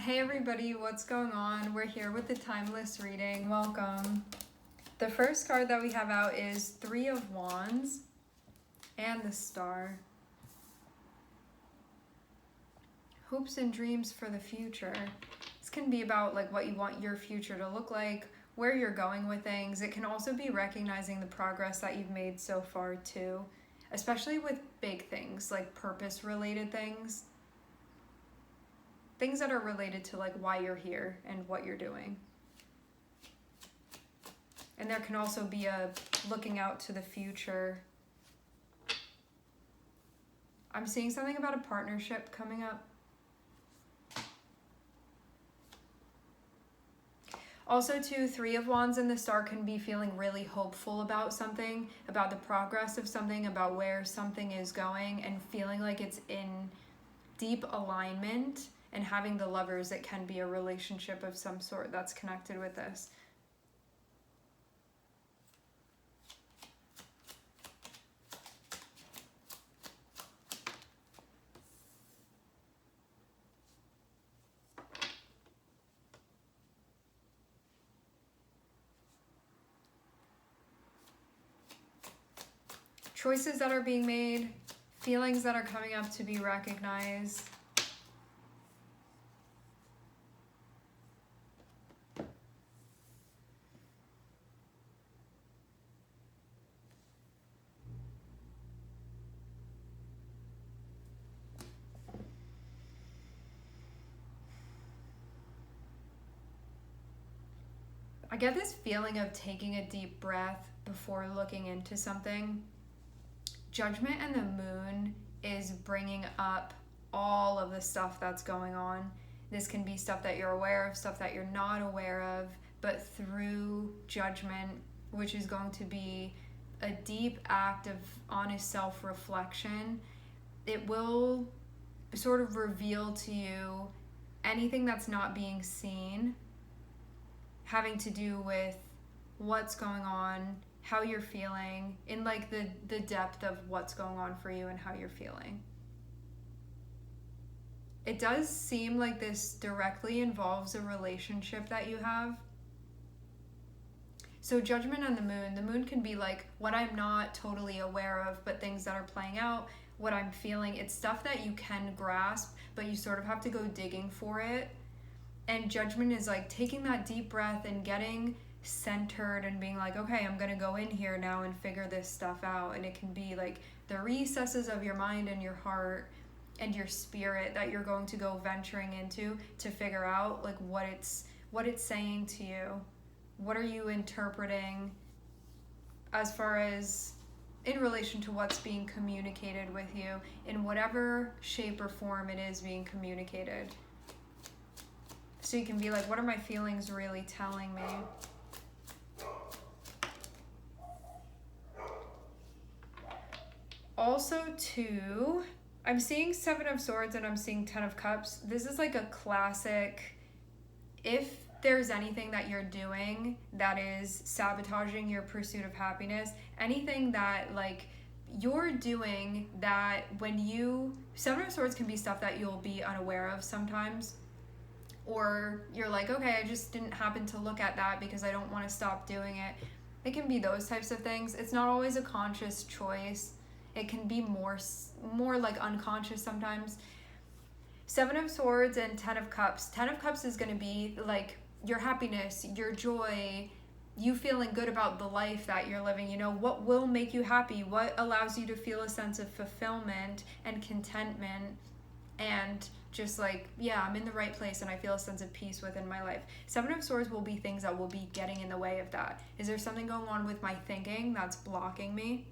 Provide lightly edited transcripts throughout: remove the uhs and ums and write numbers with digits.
Hey everybody, what's going on? We're here with the Timeless reading. Welcome. The first card that we have out is Three of Wands and the Star. Hopes and dreams for the future. This can be about like what you want your future to look like, where you're going with things. It can also be recognizing the progress that you've made so far too, especially with big things like purpose-related things. Things that are related to like why you're here and what you're doing. And there can also be a looking out to the future. I'm seeing something about a partnership coming up. Also too, Three of Wands and the Star can be feeling really hopeful about something, about the progress of something, about where something is going, and feeling like it's in deep alignment. And having the Lovers, it can be a relationship of some sort that's connected with this. Choices that are being made, feelings that are coming up to be recognized. I get this feeling of taking a deep breath before looking into something. Judgment and the Moon is bringing up all of the stuff that's going on. This can be stuff that you're aware of, stuff that you're not aware of, but through Judgment, which is going to be a deep act of honest self-reflection, it will sort of reveal to you anything that's not being seen, having to do with what's going on, how you're feeling, in like the depth of what's going on for you and how you're feeling. It does seem like this directly involves a relationship that you have. So Judgment on the Moon can be like what I'm not totally aware of, but things that are playing out, what I'm feeling. It's stuff that you can grasp, but you sort of have to go digging for it. And Judgment is like taking that deep breath and getting centered and being like, okay, I'm going to go in here now and figure this stuff out. And it can be like the recesses of your mind and your heart and your spirit that you're going to go venturing into to figure out like what it's saying to you. What are you interpreting as far as in relation to what's being communicated with you in whatever shape or form it is being communicated. So you can be like, what are my feelings really telling me? Also, too, I'm seeing Seven of Swords and I'm seeing Ten of Cups. This is like a classic, if there's anything that you're doing that is sabotaging your pursuit of happiness, anything that like you're doing that when you, Seven of Swords can be stuff that you'll be unaware of sometimes. Or you're like, okay, I just didn't happen to look at that because I don't want to stop doing it. It can be those types of things. It's not always a conscious choice. It can be more like unconscious sometimes. Seven of Swords and Ten of Cups. Ten of Cups is going to be like your happiness, your joy, you feeling good about the life that you're living. You know, what will make you happy? What allows you to feel a sense of fulfillment and contentment and just like, yeah, I'm in the right place and I feel a sense of peace within my life. Seven of Swords will be things that will be getting in the way of that. Is there something going on with my thinking that's blocking me?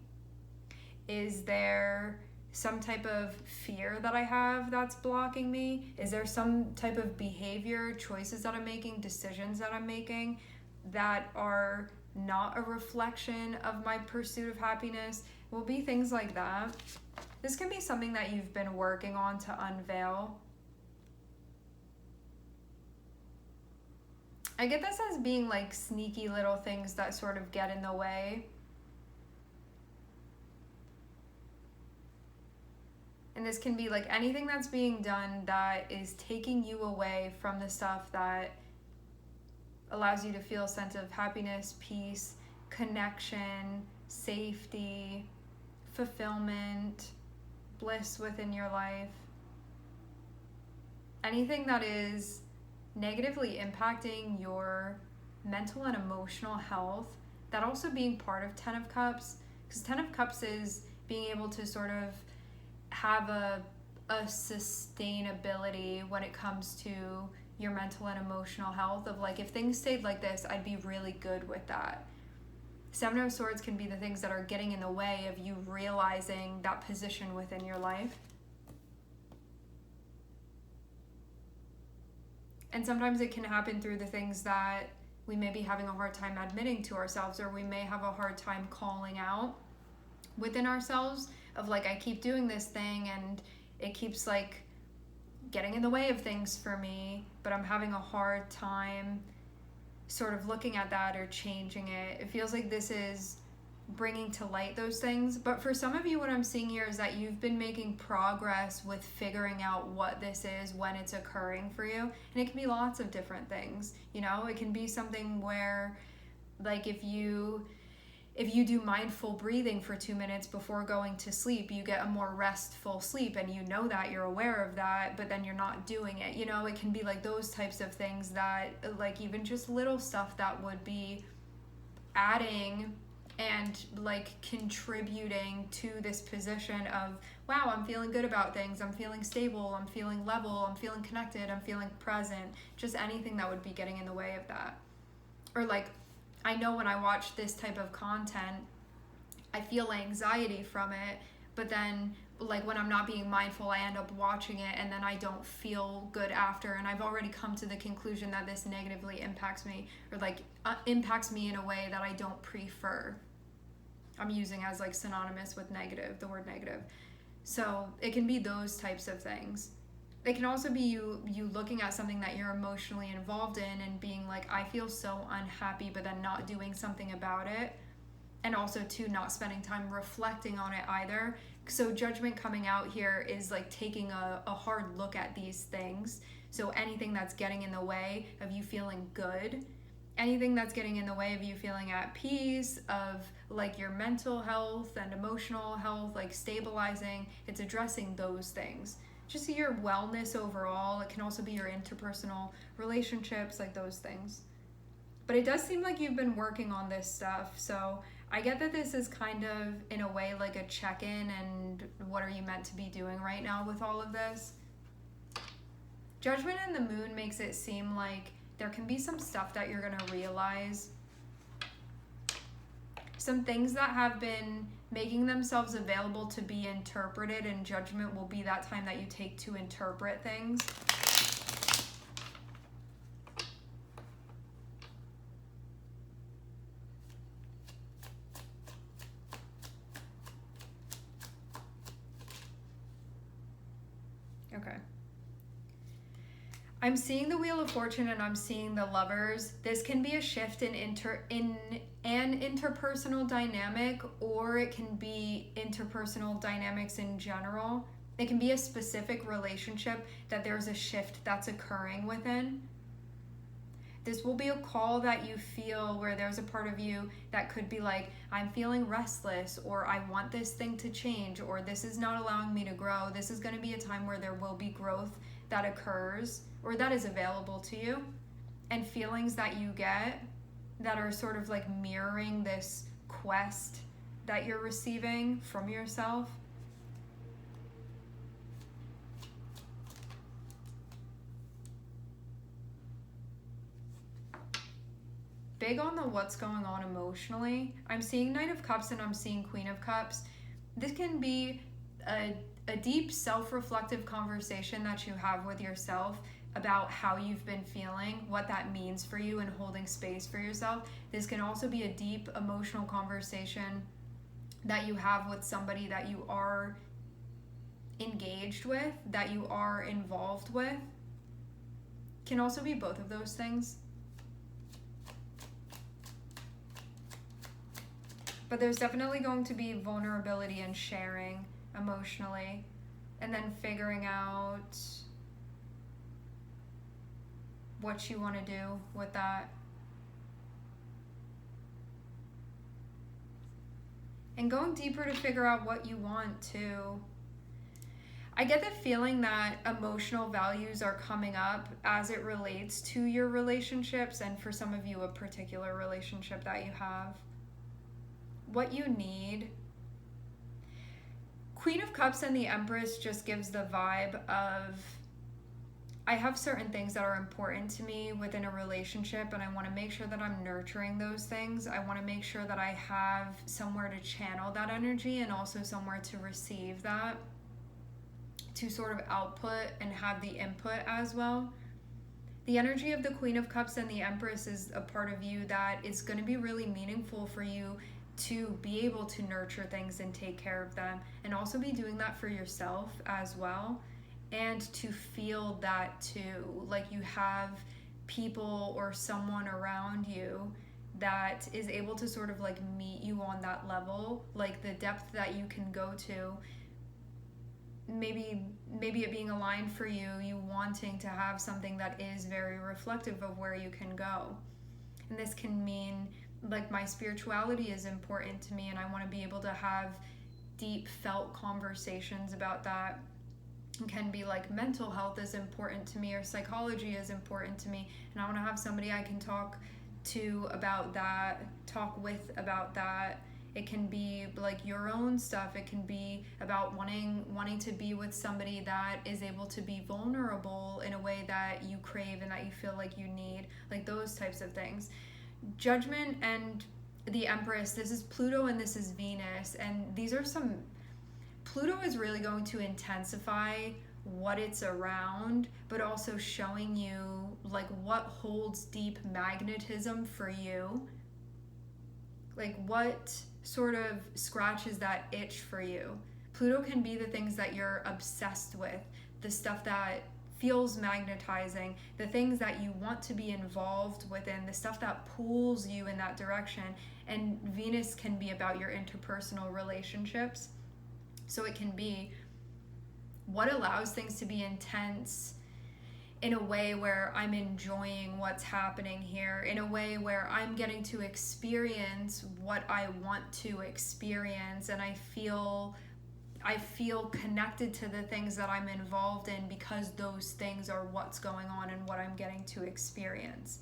Is there some type of fear that I have that's blocking me? Is there some type of behavior, choices that I'm making, decisions that I'm making that are not a reflection of my pursuit of happiness? Will be things like that. This can be something that you've been working on to unveil. I get this as being like sneaky little things that sort of get in the way. And And this can be like anything that's being done that is taking you away from the stuff that allows you to feel a sense of happiness, peace, connection, safety, fulfillment, bliss within your life. Anything that is negatively impacting your mental and emotional health, that also being part of 10 of Cups, because 10 of Cups is being able to sort of have a sustainability when it comes to your mental and emotional health of like, if things stayed like this, I'd be really good with that. Seven of Swords can be the things that are getting in the way of you realizing that position within your life. And sometimes it can happen through the things that we may be having a hard time admitting to ourselves, or we may have a hard time calling out within ourselves of like, I keep doing this thing and it keeps like getting in the way of things for me, but I'm having a hard time sort of looking at that or changing it. It feels like this is bringing to light those things. But for some of you, what I'm seeing here is that you've been making progress with figuring out what this is when it's occurring for you. And it can be lots of different things. You know, it can be something where like if you do mindful breathing for 2 minutes before going to sleep, you get a more restful sleep, and you know that, you're aware of that, but then you're not doing it. You know, it can be like those types of things that like even just little stuff that would be adding and like contributing to this position of, wow, I'm feeling good about things, I'm feeling stable, I'm feeling level, I'm feeling connected, I'm feeling present. Just anything that would be getting in the way of that. Or like, I know when I watch this type of content, I feel anxiety from it, but then like when I'm not being mindful, I end up watching it and then I don't feel good after, and I've already come to the conclusion that this negatively impacts me, or like impacts me in a way that I don't prefer. I'm using as like synonymous with negative, the word negative. So it can be those types of things. It can also be you looking at something that you're emotionally involved in and being like, I feel so unhappy, but then not doing something about it. And also too, not spending time reflecting on it either. So judgment coming out here is like taking a hard look at these things. So anything that's getting in the way of you feeling good, anything that's getting in the way of you feeling at peace, of like your mental health and emotional health, like stabilizing, it's addressing those things. Just your wellness overall. It can also be your interpersonal relationships, like those things. But it does seem like you've been working on this stuff. So I get that this is kind of, in a way, like a check-in and what are you meant to be doing right now with all of this. Judgment and the Moon makes it seem like there can be some stuff that you're going to realize. Some things that have been making themselves available to be interpreted, and judgment will be that time that you take to interpret things. Okay. I'm seeing the Wheel of Fortune and I'm seeing the Lovers. This can be a shift in an interpersonal dynamic, or it can be interpersonal dynamics in general. It can be a specific relationship that there's a shift that's occurring within. This will be a call that you feel where there's a part of you that could be like, I'm feeling restless, or I want this thing to change, or this is not allowing me to grow. This is going to be a time where there will be growth that occurs, or that is available to you, and feelings that you get that are sort of like mirroring this quest that you're receiving from yourself. Big on the what's going on emotionally. I'm seeing Knight of Cups and I'm seeing Queen of Cups. This can be a deep self-reflective conversation that you have with yourself about how you've been feeling, what that means for you, and holding space for yourself. This can also be a deep emotional conversation that you have with somebody that you are engaged with, that you are involved with. Can also be both of those things. But there's definitely going to be vulnerability and sharing emotionally. and then figuring out what you want to do with that. And going deeper to figure out what you want to. I get the feeling that emotional values are coming up as it relates to your relationships, and for some of you, a particular relationship that you have. What you need. Queen of Cups and the Empress just gives the vibe of, I have certain things that are important to me within a relationship, and I want to make sure that I'm nurturing those things. I want to make sure that I have somewhere to channel that energy and also somewhere to receive that, to sort of output and have the input as well. The energy of the Queen of Cups and the Empress is a part of you that is going to be really meaningful for you to be able to nurture things and take care of them, and also be doing that for yourself as well. And to feel that too, like you have people or someone around you that is able to sort of like meet you on that level, like the depth that you can go to. Maybe it being aligned for you, you wanting to have something that is very reflective of where you can go. And this can mean like my spirituality is important to me, and I want to be able to have deep felt conversations about that. It can be like mental health is important to me, or psychology is important to me, and I want to have somebody I can talk to about that, talk with about that. It can be like your own stuff. It can be about wanting to be with somebody that is able to be vulnerable in a way that you crave and that you feel like you need, like those types of things. Judgment and the Empress, this is Pluto and this is Venus, and these are some, Pluto is really going to intensify what it's around, but also showing you like what holds deep magnetism for you, like what sort of scratches that itch for you. Pluto can be the things that you're obsessed with, the stuff that feels magnetizing, the things that you want to be involved within, the stuff that pulls you in that direction. And Venus can be about your interpersonal relationships. So it can be what allows things to be intense in a way where I'm enjoying what's happening here, in a way where I'm getting to experience what I want to experience, and I feel connected to the things that I'm involved in because those things are what's going on and what I'm getting to experience.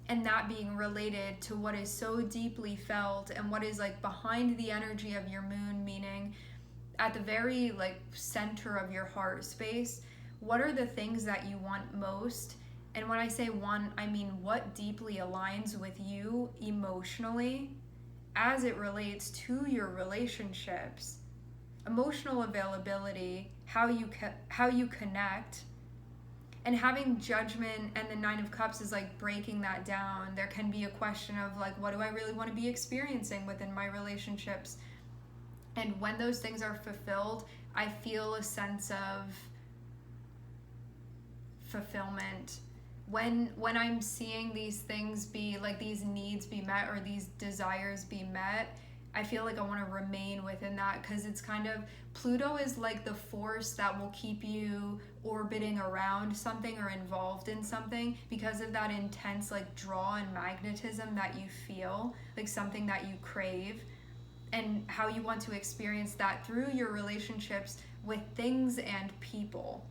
And that being related to what is so deeply felt and what is like behind the energy of your moon, meaning at the very like center of your heart space, what are the things that you want most? And when I say want, I mean what deeply aligns with you emotionally as it relates to your relationships. Emotional availability, how you connect, and having Judgment and the Nine of Cups is like breaking that down. There can be a question of like, what do I really want to be experiencing within my relationships? And when those things are fulfilled, I feel a sense of fulfillment. When I'm seeing these things be like, these needs be met or these desires be met, I feel like I want to remain within that, because it's kind of, Pluto is like the force that will keep you orbiting around something or involved in something because of that intense like draw and magnetism that you feel, like something that you crave, and how you want to experience that through your relationships with things and people,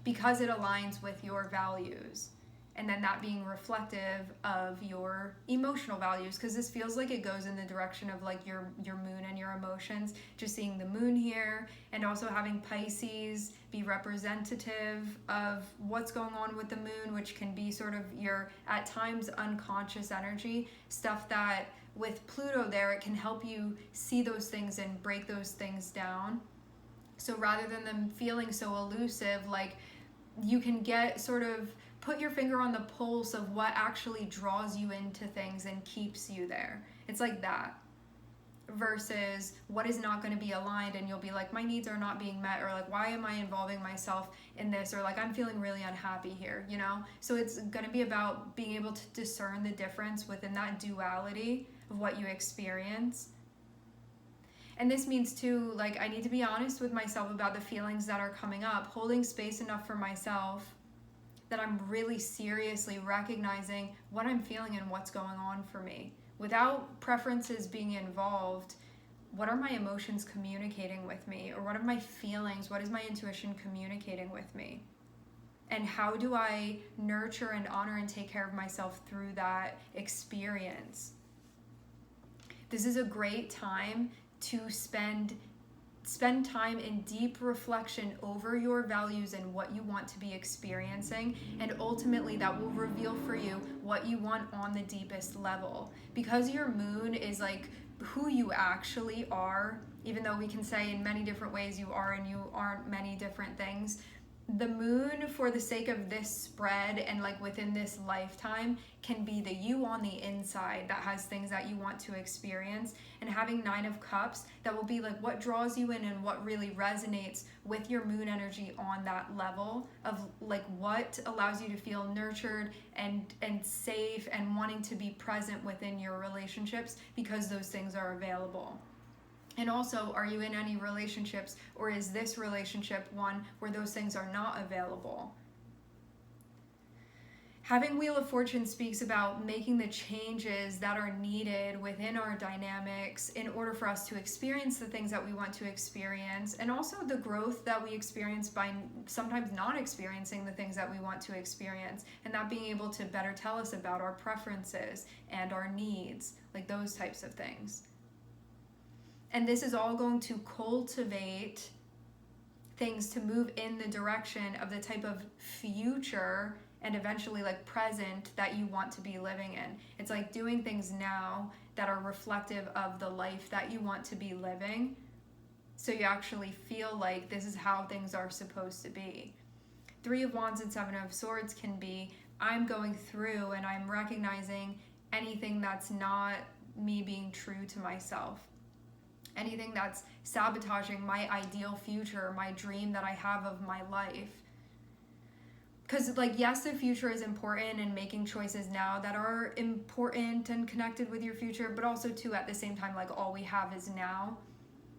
because it aligns with your values. And then that being reflective of your emotional values, because this feels like it goes in the direction of like your moon and your emotions. Just seeing the moon here, and also having Pisces be representative of what's going on with the moon, which can be sort of your, at times, unconscious energy, stuff that with Pluto there, it can help you see those things and break those things down. So rather than them feeling so elusive, like you can get sort of put your finger on the pulse of what actually draws you into things and keeps you there. It's like that. Versus what is not going to be aligned, and you'll be like, my needs are not being met, or like, why am I involving myself in this, or like, I'm feeling really unhappy here, you know? So it's going to be about being able to discern the difference within that duality of what you experience. And this means too, like, I need to be honest with myself about the feelings that are coming up, holding space enough for myself that I'm really seriously recognizing what I'm feeling and what's going on for me. Without preferences being involved, what are my emotions communicating with me? Or what are my feelings? What is my intuition communicating with me? And how do I nurture and honor and take care of myself through that experience? This is a great time to spend time in deep reflection over your values and what you want to be experiencing, and ultimately that will reveal for you what you want on the deepest level. Because your moon is like who you actually are, even though we can say in many different ways you are and you aren't many different things, the moon, for the sake of this spread and like within this lifetime, can be the you on the inside that has things that you want to experience. And having 9 of Cups, that will be like what draws you in and what really resonates with your moon energy on that level of like what allows you to feel nurtured and safe and wanting to be present within your relationships because those things are available. And also, are you in any relationships, or is this relationship one where those things are not available? Having Wheel of Fortune speaks about making the changes that are needed within our dynamics in order for us to experience the things that we want to experience, and also the growth that we experience by sometimes not experiencing the things that we want to experience, and that being able to better tell us about our preferences and our needs, like those types of things. And this is all going to cultivate things to move in the direction of the type of future and eventually like present that you want to be living in. It's like doing things now that are reflective of the life that you want to be living, so you actually feel like this is how things are supposed to be. 3 of Wands and 7 of Swords can be, I'm going through and I'm recognizing anything that's not me being true to myself. Anything that's sabotaging my ideal future, my dream that I have of my life. Because, like, yes, the future is important and making choices now that are important and connected with your future, but also, too, at the same time, like, all we have is now.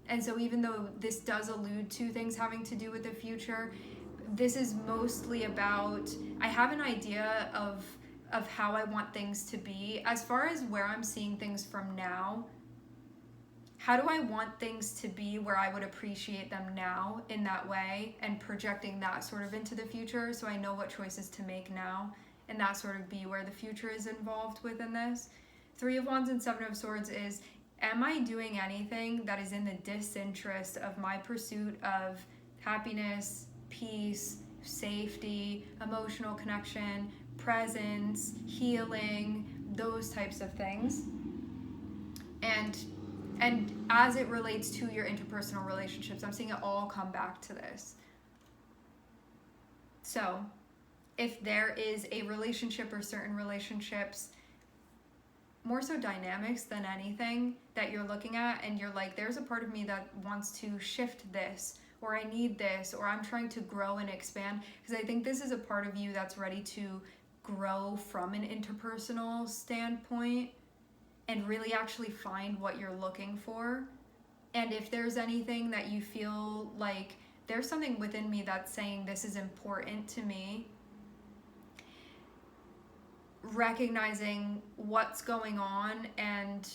And so even though this does allude to things having to do with the future, this is mostly about, I have an idea of how I want things to be. As far as where I'm seeing things from now, how do I want things to be where I would appreciate them now in that way, and projecting that sort of into the future so I know what choices to make now, and that sort of be where the future is involved within this. 3 of Wands and 7 of Swords is, am I doing anything that is in the disinterest of my pursuit of happiness, peace, safety, emotional connection, presence, healing, those types of things? And as it relates to your interpersonal relationships, I'm seeing it all come back to this. So, if there is a relationship or certain relationships, more so dynamics than anything, that you're looking at and you're like, there's a part of me that wants to shift this, or I need this, or I'm trying to grow and expand, because I think this is a part of you that's ready to grow from an interpersonal standpoint and really actually find what you're looking for. And if there's anything that you feel like there's something within me that's saying this is important to me, recognizing what's going on and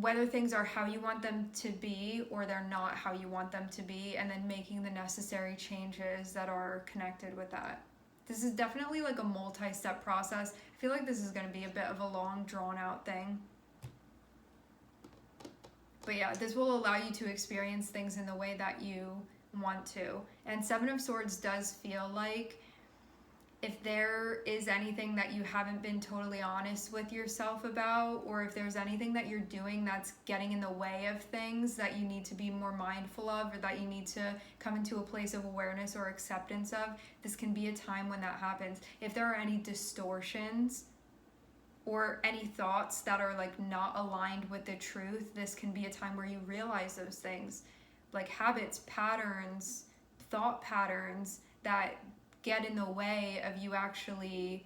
whether things are how you want them to be or they're not how you want them to be, and then making the necessary changes that are connected with that. This is definitely like a multi-step process. I feel like this is going to be a bit of a long, drawn-out thing. But yeah, this will allow you to experience things in the way that you want to. And 7 of Swords does feel like if there is anything that you haven't been totally honest with yourself about, or if there's anything that you're doing that's getting in the way of things that you need to be more mindful of, or that you need to come into a place of awareness or acceptance of, this can be a time when that happens. If there are any distortions or any thoughts that are like not aligned with the truth, this can be a time where you realize those things, like habits, patterns, thought patterns that get in the way of you actually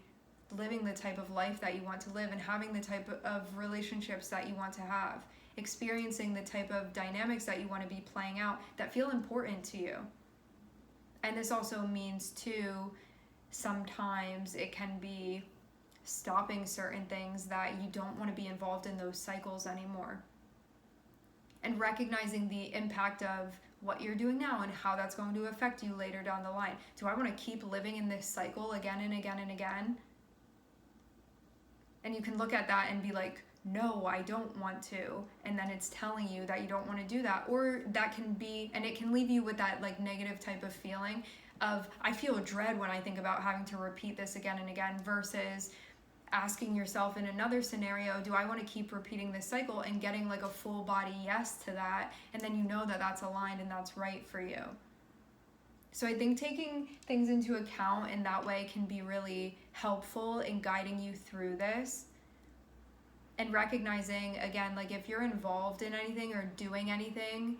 living the type of life that you want to live and having the type of relationships that you want to have. experiencing the type of dynamics that you want to be playing out that feel important to you. And this also means too, sometimes it can be stopping certain things that you don't want to be involved in those cycles anymore. And recognizing the impact of what you're doing now and how that's going to affect you later down the line. Do I want to keep living in this cycle again and again and again? And you can look at that and be like, no, I don't want to. And then it's telling you that you don't want to do that. Or that can be, and it can leave you with that like negative type of feeling of, I feel dread when I think about having to repeat this again and again, versus asking yourself in another scenario, do I want to keep repeating this cycle, and getting like a full body yes to that, and then you know that that's aligned and that's right for you. So I think taking things into account in that way can be really helpful in guiding you through this, and recognizing, again, like if you're involved in anything or doing anything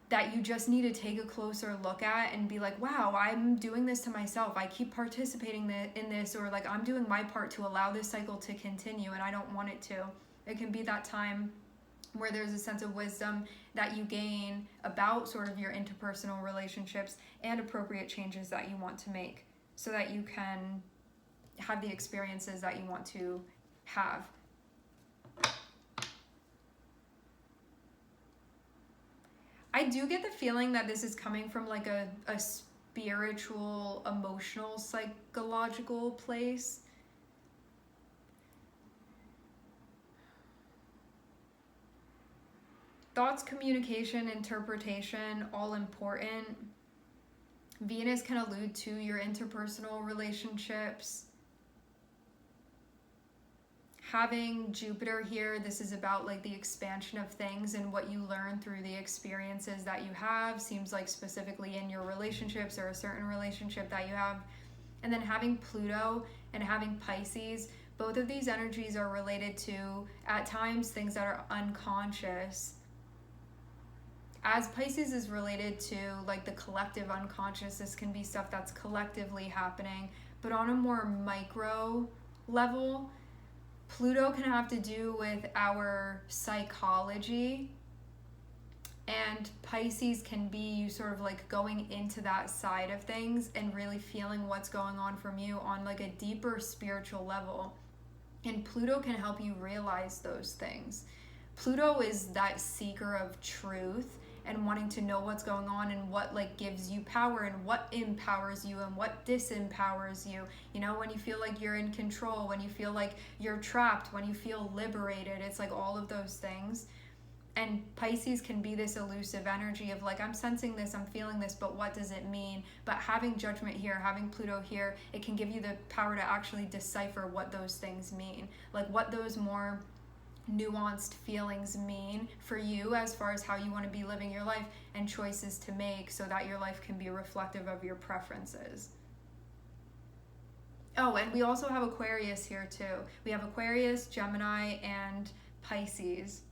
that you just need to take a closer look at and be like, wow, I'm doing this to myself. I keep participating in this, or like I'm doing my part to allow this cycle to continue and I don't want it to. It can be that time where there's a sense of wisdom that you gain about sort of your interpersonal relationships and appropriate changes that you want to make so that you can have the experiences that you want to have. I do get the feeling that this is coming from like a spiritual, emotional, psychological place. Thoughts, communication, interpretation, all important. Venus can allude to your interpersonal relationships. Having Jupiter here, this is about like the expansion of things and what you learn through the experiences that you have, seems like specifically in your relationships or a certain relationship that you have. And then having Pluto and having Pisces, both of these energies are related to, at times, things that are unconscious. As Pisces is related to like the collective unconscious, this can be stuff that's collectively happening, but on a more micro level, Pluto can have to do with our psychology, and Pisces can be you sort of like going into that side of things and really feeling what's going on from you on like a deeper spiritual level. And Pluto can help you realize those things. Pluto is that seeker of truth and wanting to know what's going on and what like gives you power and what empowers you and what disempowers you. You know, when you feel like you're in control, when you feel like you're trapped, when you feel liberated, it's like all of those things. And Pisces can be this elusive energy of like, I'm sensing this, I'm feeling this, but what does it mean? But having judgment here, having Pluto here, it can give you the power to actually decipher what those things mean. Like what those more nuanced feelings mean for you as far as how you want to be living your life and choices to make so that your life can be reflective of your preferences. Oh, and we also have Aquarius here too. We have Aquarius, Gemini, and Pisces.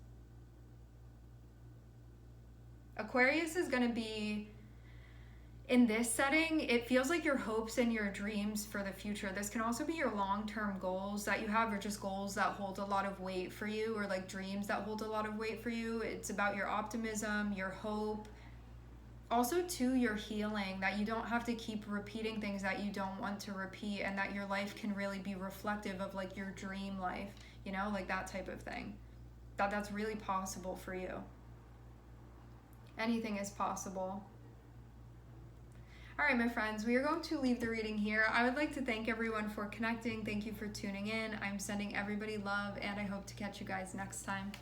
Aquarius is going to be, in this setting, it feels like your hopes and your dreams for the future. This can also be your long-term goals that you have, or just goals that hold a lot of weight for you, or like dreams that hold a lot of weight for you. It's about your optimism, your hope. Also, too, your healing, that you don't have to keep repeating things that you don't want to repeat, and that your life can really be reflective of like your dream life, you know, like that type of thing. That's really possible for you. Anything is possible. All right, my friends, we are going to leave the reading here. I would like to thank everyone for connecting. Thank you for tuning in. I'm sending everybody love, and I hope to catch you guys next time.